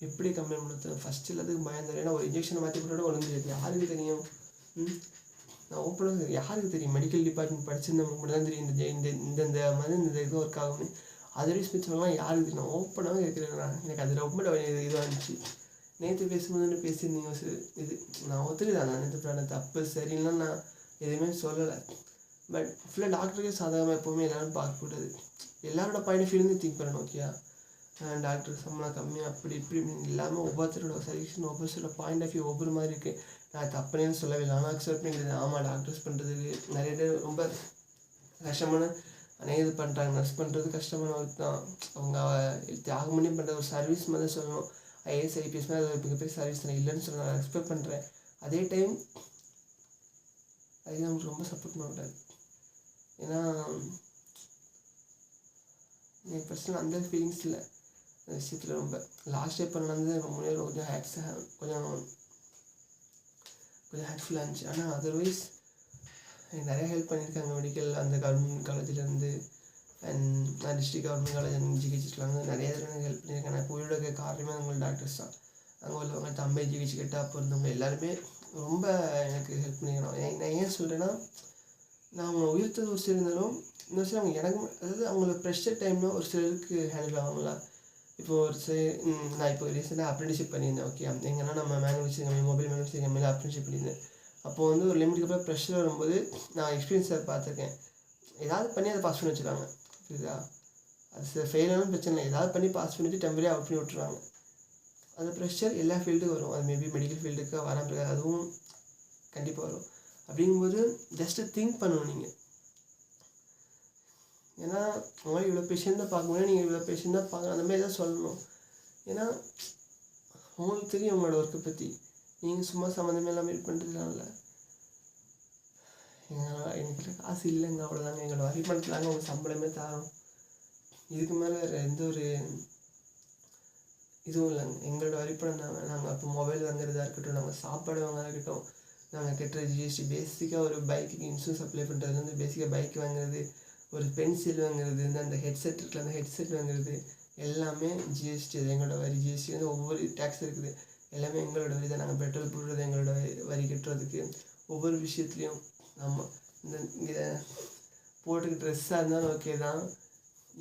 எப்படி கம்ப்ளைண்ட் பண்ணுறது? ஃபஸ்ட்டு எல்லாத்துக்கும் பயந்துடும். ஏன்னா ஒரு இன்ஜெக்ஷனை மாற்றி போட்டோட ஒழுங்கு யாருக்கு தெரியும்? நான் ஓப்பனாக யாருக்கு தெரியும்? மெடிக்கல் டிபார்ட்மெண்ட் படிச்சிருந்தவங்க மட்டும் தான் தெரியும் இந்த மாதிரி இந்த இது ஒர்க் ஆகும்னு. அதோடய ஸ்பீச்லாம் யாருக்கு தெரியும்? நான் ஓப்பனாக கேட்குறேன். எனக்கு அது ரொம்ப இதாக இருந்துச்சு. நேற்று பேசும்போது பேசியிருந்தீங்க இது நான் ஒத்துக்குதான். நான் நேற்று தப்பு சரின்னா நான் எதுவுமே சொல்லலை. பட் ஃபுல்லாக டாக்டருக்கே சாதாரணமாக எப்போவுமே எல்லோரும் பார்க்கக்கூடாது. எல்லாரோட பாயிண்ட் ஆஃப் வியூலேருந்து திங்க் பண்ணணும். ஓகே, டாக்டர் சம்பளம் கம்மியாக அப்படி இப்படி இல்லாமல் ஒவ்வொருத்தரோட சஜஷன் ஒவ்வொருத்தரோட பாயிண்ட் ஆஃப் வியூ ஒவ்வொரு மாதிரி இருக்குது. நான் தப்புனேன்னு சொல்லவே இல்லை, ஆனால் அக்செப்ட் பண்ணிக்கிறது. ஆமாம், டாக்டர்ஸ் பண்ணுறதுக்கு நிறைய பேர் ரொம்ப கஷ்டமான அநேக இது பண்ணுறாங்க. நர்ஸ் பண்ணுறது கஷ்டமான ஒர்க் தான். அவங்க தியாகம் பண்ணி பண்ணுற ஒரு சர்வீஸ் மாதிரி தான் சொல்லணும். ஐஏஎஸ் ஐபிஎஸ் மாதிரி அது மிகப்பெரிய சர்வீஸ் நான் இல்லைன்னு சொல்ல நான் ரெஸ்பெக்ட் பண்ணுறேன். அதே டைம் அதுக்கு நமக்கு ரொம்ப சப்போர்ட் பண்ணக்கூடாது. ஏன்னா எனக்கு பர்சனல் அந்த ஃபீலிங்ஸ் இல்லை அந்த விஷயத்தில். ரொம்ப லாஸ்ட் டைம் இப்போ நடந்தது ரொம்ப நேரம் கொஞ்சம் ஹேட்ஃபுல்லாக இருந்துச்சு. ஆனால் அதர்வைஸ் எனக்கு நிறையா ஹெல்ப் பண்ணியிருக்காங்க மெடிக்கல் அந்த கவர்மெண்ட் காலேஜ்லேருந்து. அண்ட் நான் டிஸ்ட்ரிக்ட் கவர்மெண்ட் காலேஜ் அண்ட் ஜிஹெச்லாம் நிறைய தடவை எனக்கு ஹெல்ப் பண்ணியிருக்கேன். நான் போயோட காரணமே அவங்களோட டாக்டர்ஸ் தான். அங்கே உள்ளவங்க தம்பி ஜிஹெச் கிட்ட அப்போ இருந்தவங்க எல்லாருமே ரொம்ப எனக்கு ஹெல்ப் பண்ணியிருக்கணும். நான் ஏன் சொல்கிறேன்னா, நான் அவங்க உயிர்த்தது ஒரு சில இருந்தாலும் இன்னொரு சில அவங்க எனக்கு அதாவது அவங்களுக்கு ப்ரெஷர் டைமில் ஒரு சிலருக்கு ஹேண்டில் ஆகுங்களா. இப்போது ஒரு நான் இப்போ ரீசெண்டாக அப்ரெண்டிஷிப் பண்ணியிருந்தேன். ஓகே, எங்கன்னா நம்ம மேனுஃபேக்சரிங் கம்பெனி மொபைல் மேனுஃபேக்சரிங் கம்பெனியில் அப்ரெண்டிஷிப் பண்ணியிருந்தேன். அப்போது வந்து ஒரு லிமிட்டுக்கு அப்புறம் ப்ரெஷர் வரும்போது நான் எக்ஸ்பீரியன்ஸை பார்த்துருக்கேன். ஏதாவது பண்ணி அதை பாஸ் பண்ணி வச்சுருவாங்க. புரியுதா? அது ஃபெயிலானும் பிரச்சனை இல்லை, ஏதாவது பண்ணி பாஸ் பண்ணிவிட்டு டெம்பரரியாக அவுட் பண்ணி விட்டுருவாங்க. அந்த ப்ரெஷர் எல்லா ஃபீல்டுக்கும் வரும். அது மேபி மெடிக்கல் ஃபீல்டுக்கு வராமல் இருக்காது, அதுவும் கண்டிப்பாக வரும். அப்படிங்கும்போது ஜஸ்ட்டு திங்க் பண்ணணும் நீங்கள். ஏன்னா அவங்களால இவ்வளோ பேஷண்ட் தான் பார்க்க முடியும், நீங்கள் இவ்வளோ பேஷண்ட் தான் பார்க்கணும், அந்த மாதிரி தான் சொல்லணும். ஏன்னா உங்களுக்கு தெரியும் உங்களோட ஒர்க்கை பற்றி. நீங்கள் சும்மா சம்மந்தமே இல்லாமல் இது பண்ணுறதுனால எங்கள்கிட்ட காசு இல்லைங்க, அவ்வளோதாங்க, எங்களோட வரி பண்ணுறாங்க, உங்கள் சம்பளமே தரோம். இதுக்கு மேலே வேறு எந்த ஒரு இதுவும் இல்லைங்க. எங்களோட வரிப்பணம் நாங்கள் அப்போ மொபைல் வாங்குறதா இருக்கட்டும், நாங்கள் சாப்பாடு வாங்குறதா இருக்கட்டும், நாங்கள் கட்டுற ஜிஎஸ்டி, பேசிக்காக ஒரு பைக்குக்கு இன்சூரன்ஸ் அப்ளை பண்ணுறதுலேருந்து பேசிக்காக பைக் வாங்குறது, ஒரு பென்சில் வாங்குறது, அந்த ஹெட்செட் இருக்குல்ல அந்த ஹெட்செட் வாங்குறது எல்லாமே ஜிஎஸ்டி. அது எங்களோட வரி. ஜிஎஸ்டி வந்து ஒவ்வொரு டேக்ஸ் இருக்குது, எல்லாமே எங்களோட வரி தான். நாங்கள் பெட்ரோல் போடுறது எங்களோட வரி கட்டுறதுக்கு, ஒவ்வொரு விஷயத்துலையும். ஆமாம், இங்கே போட்டுக்க ட்ரெஸ்ஸாக இருந்தாலும் ஓகே தான்,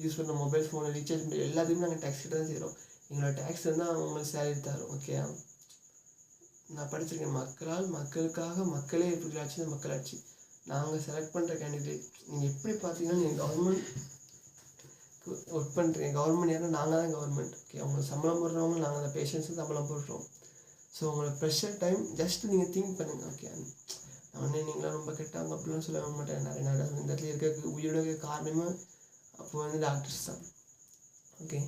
யூஸ் பண்ண மொபைல் ஃபோனை ரீசார்ஜ் பண்ணி எல்லாத்துக்குமே நாங்கள் டேக்ஸ் கட்ட தான் செய்கிறோம். எங்களோட டேக்ஸ் இருந்தால் அவங்களுக்கு சேலரி தரும். ஓகேயா, நான் படிச்சிருக்கேன். மக்களால் மக்களுக்காக மக்களே எப்படி ஆச்சு மக்களாட்சி. நாங்கள் செலக்ட் பண்ணுற கேண்டிடேட் நீங்கள் எப்படி பார்த்தீங்கன்னா நீங்கள் கவர்மெண்ட் ஒர்க் பண்ணுறீங்க. கவர்மெண்ட் யாரும் நாங்கள் தான் கவர்மெண்ட். ஓகே, அவங்களுக்கு சம்பளம் போடுறவங்க நாங்கள் தான், பேஷண்ட்ஸும் சம்பளம் போடுறோம். ஸோ உங்களை ப்ரெஷர் டைம் ஜஸ்ட் நீங்கள் திங்க் பண்ணுங்கள். ஓகே, நான் உடனே நீங்களாம் ரொம்ப கெட்டாங்க அப்படிலாம் சொல்ல மாட்டேன். நிறைய இந்த இடத்துல இருக்க உயிரோட காரணமே அப்போ வந்து டாக்டர்ஸ் தான். ஓகே,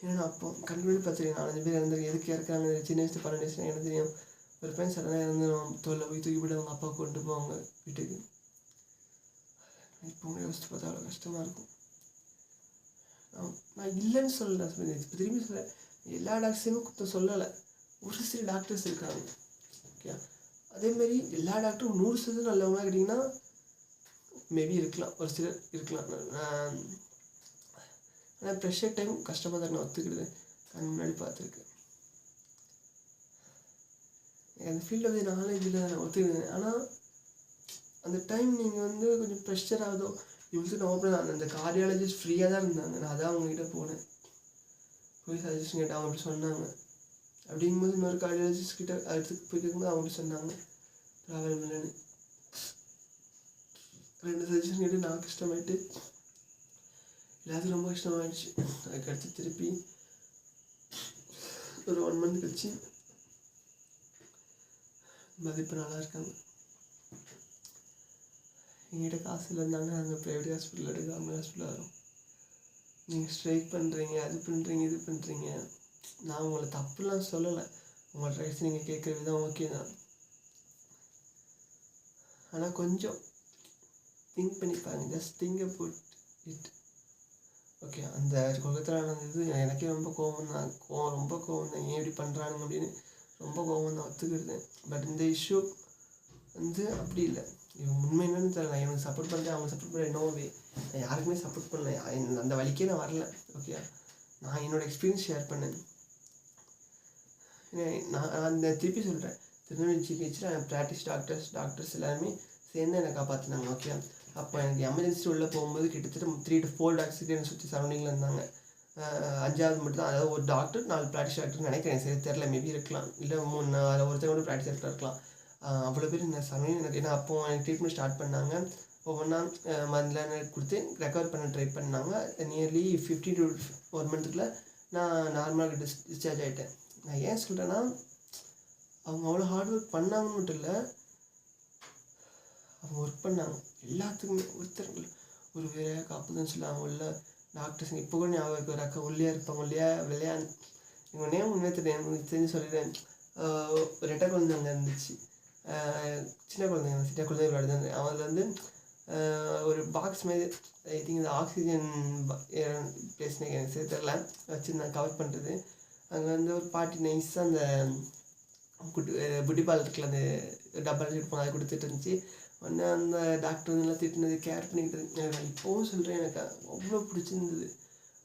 ஏன்னா அப்போ கண்டுபிடி பார்த்துருக்கேன் 4-5 பேர் இறந்துருக்கு. எதுக்கு இறக்காங்க? சின்ன வயசு 12 வயசுல எனக்கு தெரியும். ஒரு பையன் சடனாக இறந்துடும், தோல்ல போய் தூக்கி போட்டு அவங்க அப்பா கொண்டு போவாங்க வீட்டுக்கு. இப்போ யோசிச்சு பார்த்தா அவ்வளோ கஷ்டமாக இருக்கும். நான் இல்லைன்னு சொல்லலை, இப்போ திரும்பி சொல்ல, எல்லா டாக்டர்ஸையுமே குற்றம் சொல்லலை. ஒரு சில டாக்டர்ஸ் இருக்காங்க. ஓகே, அதேமாரி எல்லா டாக்டரும் 100% நல்லவங்க கேட்டிங்கன்னா மேபி இருக்கலாம், ஒரு சிலர் இருக்கலாம். ஆனால் ப்ரெஷர் டைம் கஷ்டமாக தான் நான் ஒத்துக்கிடுது. கண் முன்னாடி பார்த்துருக்கேன். அந்த ஃபீல்டை வந்து நாலேஜ் இல்லை, நான் ஒத்துக்கிடுவேன். ஆனால் அந்த டைம் நீங்கள் வந்து கொஞ்சம் ப்ரெஷர் ஆகுதோ இவ்வளோ நான் ஓப்பன். அந்த கார்டியாலஜிஸ்ட் ஃப்ரீயாக தான் இருந்தாங்க. நான் அதான் அவங்ககிட்ட போனேன், போய் சஜஷன் கேட்டேன். அவங்க அப்படி சொன்னாங்க. அப்படிங்கும்போது இன்னொரு கார்டியாலஜிஸ்ட் கிட்ட அடுத்து போய் கேட்கும்போது அவங்க சொன்னாங்க ட்ராவல் பண்ணு. 2 சஜஷன் கேட்டு நான் கஷ்டமாயிட்டு எல்லாத்துக்கும் ரொம்ப கஷ்டமாயிடுச்சு. அதுக்கடுத்து திருப்பி ஒரு 1 month கழிச்சு மதிப்பு நல்லா இருக்காங்க. எங்கிட்ட காசு இல்லைன்னாங்க, நாங்கள் ப்ரைவேட் ஹாஸ்பிட்டல் எடுத்து கவர்மெண்ட் ஹாஸ்பிட்டல் வரோம். நீங்கள் ஸ்ட்ரைக் பண்ணுறீங்க, அது பண்ணுறீங்க, இது பண்ணுறீங்க. நான் உங்களை தப்புலாம் சொல்லலை. உங்களோட ரைட்ஸ் நீங்கள் கேட்குற விதம் ஓகே தான். ஆனால் கொஞ்சம் திங்க் பண்ணி பாருங்க. Just think about it. Okay, அந்த கொலகத்தில் நடந்தது எனக்கே ரொம்ப கோவம் தான். ரொம்ப கோவம் தான். ஏன் இப்படி பண்ணுறானுங்க அப்படின்னு ரொம்ப கோவம் தான், ஒத்துக்கிறது. பட் இந்த இஷ்யூ வந்து அப்படி இல்லை. இவன் உண்மை என்னன்னு தெரியல. நான் இவனுக்கு சப்போர்ட் பண்ணுறேன், அவங்க சப்போர்ட் பண்ணுறேன், நோவே. நான் யாருக்குமே சப்போர்ட் பண்ணல. அந்த வழிக்கே நான் வரல. ஓகே, நான் என்னோடய எக்ஸ்பீரியன்ஸ் ஷேர் பண்ணேன். நான் அந்த திருப்பி சொல்கிறேன், திருநெல்வேலி ஜிஹெச்சில் ப்ராக்டிஸ் டாக்டர்ஸ் எல்லாருமே சேர்ந்து என்னை காப்பாற்றினாங்க. ஓகே, அப்போ எனக்கு எமர்ஜென்சி உள்ளே போகும்போது கிட்டத்தட்ட 3 to 4 டாக்டர்ஸ்க்கு என்னை சுற்றி சரௌண்டிங்கில் இருந்தாங்க. 5ஆவது மட்டும் தான், அதாவது ஒரு டாக்டர் 4 ப்ராக்டிஸ் டாக்டர்னு நினைக்கிறேன். சரி தெரில, மேபி இருக்கலாம். இல்லை 3 அதில் ஒருத்தர் கூட ப்ராக்டிஸ் டாக்டர் இருக்கலாம். அவ்வளோ பேர் இந்த சரௌண்டிங் எனக்கு. ஏன்னா அப்போ எனக்கு ட்ரீட்மெண்ட் ஸ்டார்ட் பண்ணாங்க. ஒவ்வொன்றா மருந்துலாம் கொடுத்து ரெக்கவர் பண்ண ட்ரை பண்ணாங்க. நியர்லி 50 to 1 monthக்குள்ளே நான் நார்மலாக டிஸ்சார்ஜ் ஆகிட்டேன். நான் ஏன் சொல்கிறேன்னா, அவங்க அவ்வளோ ஹார்ட் ஒர்க் பண்ணாங்கன்னு மட்டும் இல்லை, அவங்க ஒர்க் பண்ணாங்க எல்லாத்துக்குமே. ஒருத்தர் ஒரு வேலையாக காப்புதுன்னு சொல்லுவாங்க உள்ள டாக்டர்ஸ். இப்போ கூட ஞாபகம் இருக்கு, ஒரு அக்கா உள்ளே இருப்பாங்க. விளையா இவங்க நேம் உண்மையே தெரிஞ்சு சொல்லிடுறேன். ஒரு 2 குழந்தைங்க இருந்துச்சு, சின்ன குழந்தைங்க விளையாடுது. அதில் வந்து ஒரு பாக்ஸ் மாதிரி, ஐ திங்க் இந்த ஆக்சிஜன் பிளேஸ்னு எனக்கு சரி தெரில, வச்சுருந்தாங்க கவர் பண்ணுறது. அங்கே வந்து ஒரு பாட்டி நைஸாக அந்த புட்டிப்பால் இருக்குல்ல, அந்த டப்பால் இருப்பாங்க, அதை கொடுத்துட்டு இருந்துச்சு. உடனே அந்த டாக்டர் வந்து திட்டினது, கேர் பண்ணிக்கிட்டு. நான் இப்போவும் சொல்கிறேன், எனக்கு அவ்வளோ பிடிச்சிருந்தது.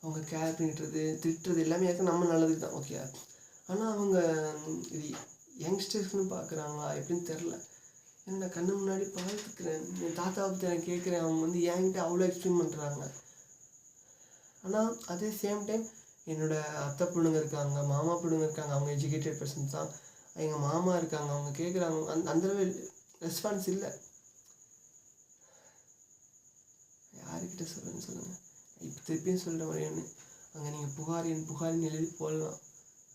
அவங்க கேர் பண்ணிக்கிட்டது, திட்டுறது எல்லாமே எனக்கு நம்ம நல்லதுக்கு தான். ஓகே, ஆனால் அவங்க இது யங்ஸ்டர்ஸ்னு பார்க்குறாங்களா எப்படின்னு தெரில. ஏன்னா நான் கண்ணு முன்னாடி பார்த்துக்கிறேன். என் தாத்தா பற்றி நான் கேட்குறேன், அவங்க வந்து என்கிட்ட அவ்வளோ எக்ஸ்பிளைன் பண்ணுறாங்க. ஆனால் அதே சேம் டைம் என்னோடய அத்தை பொண்ணுங்க இருக்காங்க, மாமா பொண்ணுங்க இருக்காங்க, அவங்க எஜுகேட்டட் பர்சன்ஸ் தான். எங்கள் மாமா இருக்காங்க, அவங்க கேட்குறாங்க. அந்தளவு ரெஸ்பான்ஸ் இல்லை. யாருக்கிட்ட சொல்லுங்கள். இப்போ திருப்பியும் சொல்கிற வரையன்னு அங்கே நீங்கள் புகாரின் எழுதி போடலாம்.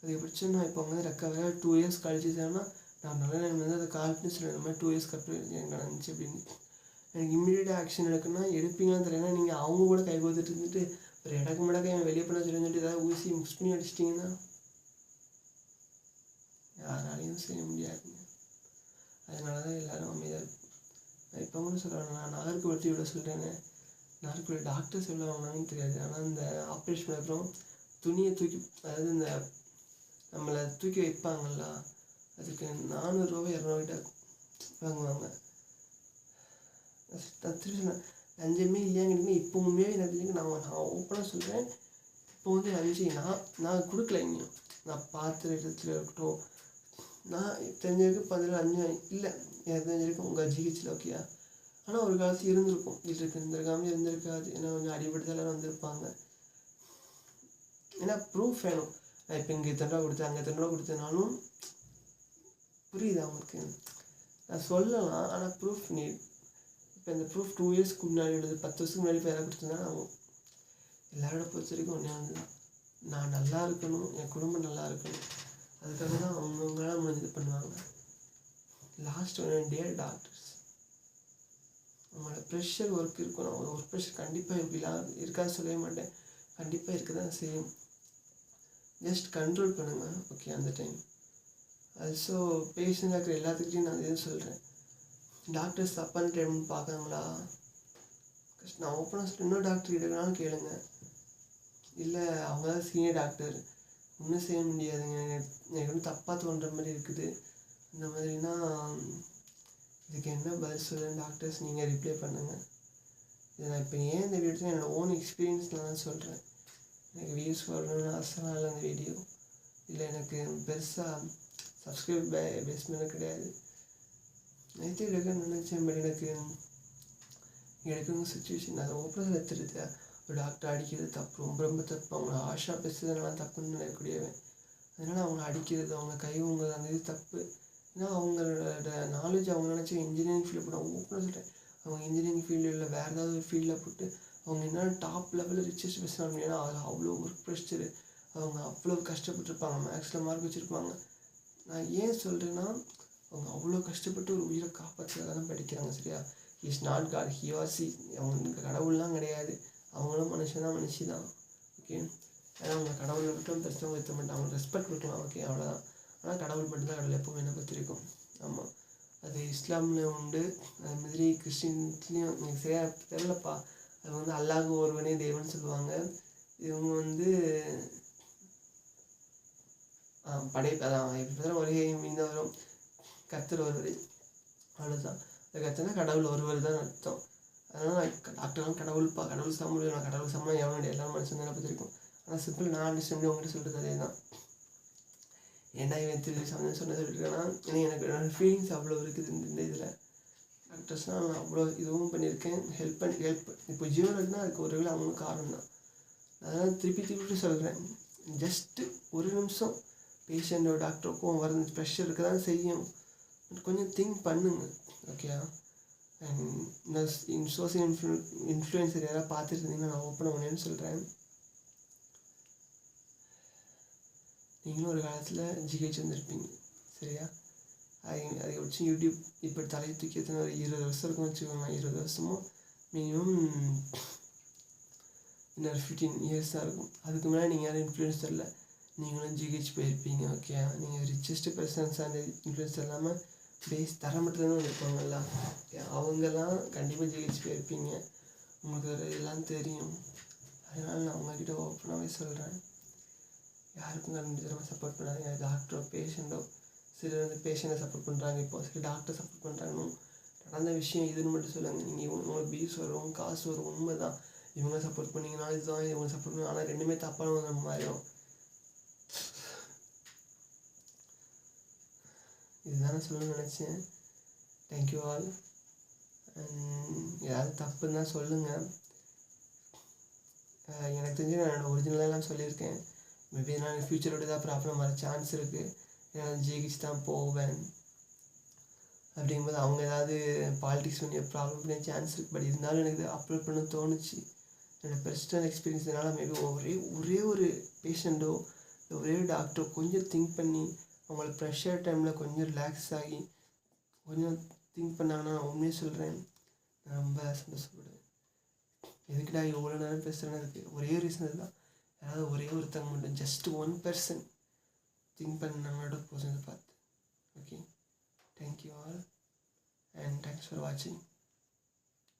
அதிகபட்சம் நான் இப்போ வந்து ரெக்கவராக 2 years கழிச்சு ஆனால் நான் நல்ல டைம் வந்து அதை கால் பண்ணி சொல்லுவேன், இந்த மாதிரி 2 years கப்பல் எனக்கு நடந்துச்சு அப்படின்னு. எனக்கு இம்மீடியட்டாக ஆக்ஷன் எடுக்குன்னா எடுப்பீங்களான்னு தெரியல. நீங்கள் அவங்க கூட கை கோத்துட்டு இருந்துட்டு ஒரு இடக்கு என் வெளியே பண்ண சொல்லிட்டு ஏதாவது ஊசி மிக்ஸ் பண்ணி அடிச்சிட்டிங்கன்னா யாராலையும் செய்ய முடியாதுங்க. அதனால தான் எல்லோரும் அமைதியாக இருக்கும். நான் இப்போ கூட சொல்கிறேன், நான் நாகர்கோவில் இவ்வளோ சொல்கிறேன்னு. நாகர்கோவில் டாக்டர்ஸ் எவ்வளோ வாங்கினாங்கன்னு தெரியாது. ஆனால் இந்த ஆப்ரேஷன் அப்புறம் துணியை தூக்கி, அதாவது இந்த நம்மளை தூக்கி வைப்பாங்கள்ல, அதுக்கு 400 ரூபா 200 வாங்குவாங்க. நான் திருப்பி சொன்னேன், லஞ்சமே இல்லையாங்கிட்டீங்கன்னா இப்போ உண்மையாகவே எனக்கு இல்லைங்க. நான் ஓப்பனாக சொல்கிறேன், இப்போ வந்து லஞ்சம் நான் கொடுக்கல. இங்கேயும் நான் பார்த்த இடத்துல இருக்கட்டும், நான் தெரிஞ்சதுக்கு 15 லஞ்சம் இல்லை. எனக்கு தெரிஞ்சிருக்கும் உங்கள் ஜிஹெச்சில் ஓகேயா. ஆனால் ஒரு காலத்தில் இருந்திருக்கும், இருந்திருக்காமல் இருந்திருக்காது. ஏன்னா கொஞ்சம் அடிபடுதலாம் வந்திருப்பாங்க. ஏன்னா ப்ரூஃப் வேணும். நான் இப்போ இங்கே 10 ரூபா கொடுத்தேன், அங்கே 10 ரூபா கொடுத்தேனாலும் புரியுது அவங்களுக்கு. நான் சொல்லலாம், ஆனால் ப்ரூஃப் நீட். இப்போ இந்த ப்ரூஃப் 2 இயர்ஸ்க்கு முன்னாடி உள்ளது, 10 வருஷத்துக்கு முன்னாடி இப்போ யாராவது கொடுத்துருந்தா ஆகும். எல்லாரோட பொறுத்த வரைக்கும் ஒன்றே வந்து தான், நான் நல்லா இருக்கணும், என் குடும்பம் நல்லா இருக்கணும். அதுக்காக தான் அவங்களாம் முடிஞ்சது பண்ணுவாங்க. லாஸ்ட் 1 டே டாக்டர்ஸ் அவங்களோட ப்ரெஷர் ஒர்க் இருக்கணும். ஒர்க் ப்ரெஷர் கண்டிப்பாக இருக்காது சொல்லவே மாட்டேன், கண்டிப்பாக இருக்க தான் செய்யும். ஜஸ்ட் கண்ட்ரோல் பண்ணுங்கள் ஓகே. அந்த டைம் ஆல்சோ பேஷண்டாக இருக்கிற எல்லாத்துக்கிட்டையும் நான் எதுவும் சொல்கிறேன், டாக்டர்ஸ் தப்பான டைம் பார்க்குறாங்களா, நான் ஓப்பனாக சொல்கிறேன். இன்னொரு டாக்டர் கிட்டனாலும் கேளுங்க. இல்லை அவங்க தான் சீனியர் டாக்டர், ஒன்றும் செய்ய முடியாதுங்க, எனக்கு வந்து தப்பாக தோன்ற மாதிரி இருக்குது, இந்த மாதிரினா இதுக்கு என்ன பதில் சொல்லுங்கள் டாக்டர்ஸ், நீங்கள் ரிப்ளை பண்ணுங்கள். இது நான் இப்போ ஏன் இந்த வீடியோ என்னோடய ஓன் எக்ஸ்பீரியன்ஸில் தான் சொல்கிறேன். எனக்கு வியூஸ் வரணும்னு ஆசைலாம் இல்லை இந்த வீடியோ. இல்லை எனக்கு பெருசாக சப்ஸ்கிரைப் பேஸ்மெண்ட் கிடையாது. நேற்று எடுக்கணும்னு நினச்சேன், பட் எனக்கு சுச்சுவேஷன் அதை ஓப்பனாக எடுத்துருது. ஒரு டாக்டர் அடிக்கிறது தப்பு, ரொம்ப ரொம்ப தப்பு. அவங்க ஆஷா பேசுறதுனால தப்புன்னு நினைக்கக்கூடியவன். அதனால் அவங்க அடிக்கிறது, அவங்க கைவங்கிறது அந்த இது தப்பு. ஏன்னா அவங்களோட நாலேஜ் அவங்க நினச்சி இன்ஜினியரிங் ஃபீல்டில் போட்டு ஓப்பனாக சொல்கிறேன், அவங்க இன்ஜினியரிங் ஃபீல்டில் இல்லை வேறு ஏதாவது ஒரு ஃபீல்டில் போட்டு அவங்க என்னென்ன டாப் லெவலில் ரிச்சஸ்ட் பேசுகிறாங்க. ஏன்னா அது அவ்வளோ ஒர்க் ப்ரெஷரு, அவங்க அவ்வளோ கஷ்டப்பட்டுருப்பாங்க, மேக்ஸில் மார்க் வச்சுருப்பாங்க. நான் ஏன் சொல்கிறேன்னா, அவங்க அவ்வளோ கஷ்டப்பட்டு ஒரு உயிரை காப்பாற்றுறதாக தான் படிக்கிறாங்க சரியா. Is not God, he or she. அவங்க கடவுள்லாம் கிடையாது, அவங்களும் மனுஷன் தான், மனுஷி தான் ஓகே. ஏன்னா அவங்க கடவுளை மட்டும் பெருசாக வைத்த மாட்டாங்க, அவங்க ரெஸ்பெக்ட் கொடுக்கலாம் ஓகே, அவ்வளோதான். ஆனால் கடவுள் மட்டும்தான் கடவுள் எப்போவும் என்னை பற்றிருக்கும். ஆமாம், அது இஸ்லாமில் உண்டு, அது மாதிரி கிறிஸ்டின்ஸ்லேயும் எனக்கு சரியாக தெரிலப்பா. அது வந்து அல்லாஹ் ஒருவனே தேவன் சொல்லுவாங்க. இவங்க வந்து அதான் எப்படி பார்த்தா ஒரே மீன் தான் வரும், கர்த்தர் ஒருவர், அவ்வளோதான். அது கற்றுனா கடவுள் ஒருவர் தான் அர்த்தம். அதனால் டாக்டர்லாம் கடவுள்ப்பா, கடவுள் சம்பளம், நான் கடவுள் சம்பளம் எவனுடைய எல்லாரும் மனுஷன் தானே பற்றிருக்கும். ஆனால் சிம்பிள் நான் அண்டர்ஸ்டாண்ட் உங்கள்கிட்ட சொல்கிறது அதே தான். ஏன்னா இவன் திரும்பி சமையல் சொன்ன சொல்லியிருக்கேன்னா, ஏன்னா எனக்கு என்னோடய ஃபீலிங்ஸ் அவ்வளோ இருக்குது இந்த இதில். டாக்டர்ஸ்னால் நான் அவ்வளோ இதுவும் பண்ணியிருக்கேன், ஹெல்ப் இப்போ ஜீவன் இருக்குன்னா அதுக்கு ஒரு வேளை அவங்களும் காரணம் தான். அதனால் திருப்பி சொல்கிறேன், ஜஸ்ட்டு ஒரு நிமிஷம் பேஷண்ட்டோ டாக்டருக்கும் வர ப்ரெஷர் இருக்க தான் செய்யும், கொஞ்சம் திங்க் பண்ணுங்க ஓகேயா. இந்த சோசியல் இன்ஃப்ளூயன்சர் யாராவது பார்த்துட்டு இருந்தீங்கன்னா நான் ஓப்பனாக ஒன்றேன்னு சொல்கிறேன், நீங்களும் ஒரு காலத்தில் ஜிஹெச் வந்திருப்பீங்க சரியா. அதை வச்சு யூடியூப் இப்போ தலையை தூக்கி எத்தனை ஒரு 20 வருஷம் இருக்கும் வச்சுக்கோங்க. 20 வருஷமும் மினிமம் இன்னொரு 15 இயர்ஸ் தான் இருக்கும். அதுக்கு முன்னாடி நீங்கள் யாரும் இன்ஃப்ளூயன்சர் இல்லை, நீங்களும் ஜிஹெச் போயிருப்பீங்க ஓகே. நீங்கள் ரிச்சஸ்ட்டு பர்சன்ஸ் அந்த இன்ஃப்ளூயன்சர் இல்லாமல் பேஸ் தரமட்டத்தில் தான் இருப்பாங்கல்ல, அவங்கெல்லாம் கண்டிப்பாக ஜிஹெச் போயிருப்பீங்க, உங்களுக்கு எல்லாம் தெரியும். அதனால் நான் உங்கள்கிட்ட ஓப்பனாகவே சொல்கிறேன், யாருக்கும் கண்டிப்பாக சப்போர்ட் பண்ணாதீங்க. டாக்டரோ பேஷண்ட்டோ, சிலர் வந்து பேஷண்ட்டை சப்போர்ட் பண்ணுறாங்க, இப்போ சில டாக்டர் சப்போர்ட் பண்ணுறாங்க. நடந்த விஷயம் இதுன்னு மட்டும் சொல்லுங்கள். நீங்கள் உங்களுக்கு பீஸ் வரும், காசு வரும், உண்மை தான். இவங்க சப்போர்ட் பண்ணிங்கன்னா இதுதான், இவங்க சப்போர்ட் பண்ணி, ஆனால் ரெண்டுமே தப்பான நம்ம மாறிடும். இதுதான் நான் சொல்லணும்னு நினச்சேன். Thank you all. ஏதாவது தப்புன்னு தான் சொல்லுங்கள். எனக்கு தெரிஞ்சு நான் என்னோடய ஒரிஜினலெலாம் சொல்லியிருக்கேன். மேபி நான் ஃப்யூச்சரோட தான் ப்ராப்ளம் வர சான்ஸ் இருக்குது. ஏன்னா ஜிஹெச் தான் போவேன் அப்படிங்கும்போது அவங்க ஏதாவது பாலிடிக்ஸ் பண்ணி ப்ராப்ளம் பண்ண சான்ஸ் இருக்குது. பட் இருந்தாலும் எனக்கு அப்லோட் பண்ண தோணுச்சு. என்னோடய பர்சனல் எக்ஸ்பீரியன்ஸ்னால மேபி ஒரே ஒரு பேஷண்ட்டோ ஒரே ஒரு டாக்டரோ கொஞ்சம் திங்க் பண்ணி அவங்கள ப்ரெஷர் டைமில் கொஞ்சம் ரிலாக்ஸ் ஆகி கொஞ்சம் திங்க் பண்ணாங்கன்னா நான் உண்மையாக சொல்கிறேன், நான் ரொம்ப சந்தோஷப்படுவேன். எதுக்குடா எவ்வளோ நேரம் பேசுகிறேன்னு இருக்குது, ஒரே ரீசன் தான். யாராவது ஒரே ஒருத்தங்க மட்டும் ஜஸ்ட் 1% திங்க் பண்ணாங்களோட போதும் பார்த்து okay. Thank you all and thanks for வாட்சிங்.